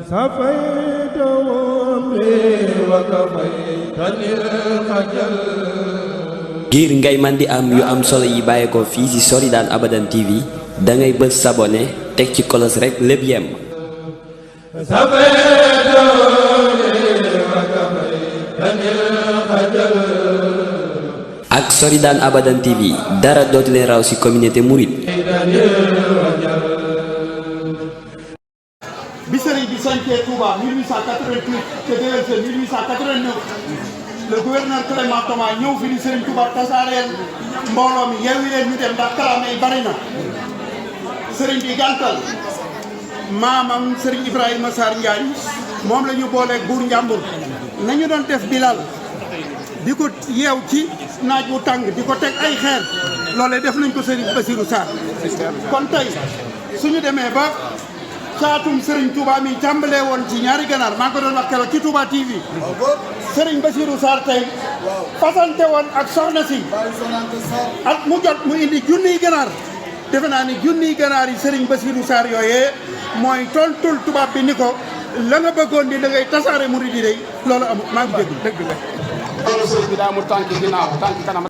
سفيت أمري وكفيتني الخجل. ngir ngay man di am yu am solo yi bàyyeekoo fii ci Soridane Abadan TV da ngay bës s'abonné teg ci kolos rek lépp yem. ak Soridane Abadan TV dara dootu leen raw ci communauté mouride. bi sëriñ bi sancee Touba 1888 te déwén sa 1889 le gouverneur Clément Thomas ñëw fi ni sëriñ Touba tasaareel mbooloo mi yeewi leen ñu dem ndax kalaame yi bari na sëriñ bi gàntal maamam sëriñ Ibrahima Sarr Ndiaye moom la ñu booleeg buur Njàmbur nañu doon def Bilal di ko yeew ci naaj wu tàng di ko teg ay xeer loolee def nañ ko sëriñ Bassirou Sarr kon tey suñu demee ba caatum Serigne Touba mi tàmbalee woon ci ñaari ganaar maa ngi ko doon wax keroog ci Touba TV Serigne Bassirou Sarr tey fasante woon ak soxna si at mu jot mu indi junniy ganaar defe naa ni junniy ganaar yi Serigne Bassirou Sarr yooyee mooy tontul tubaab bi ni ko la nga bëggoon di da ngay tasaare murid yi day loolu amul maa ngi dégg dëgg la. loolu sëriñ bi daa mu tànk ginnaaw tànk kanam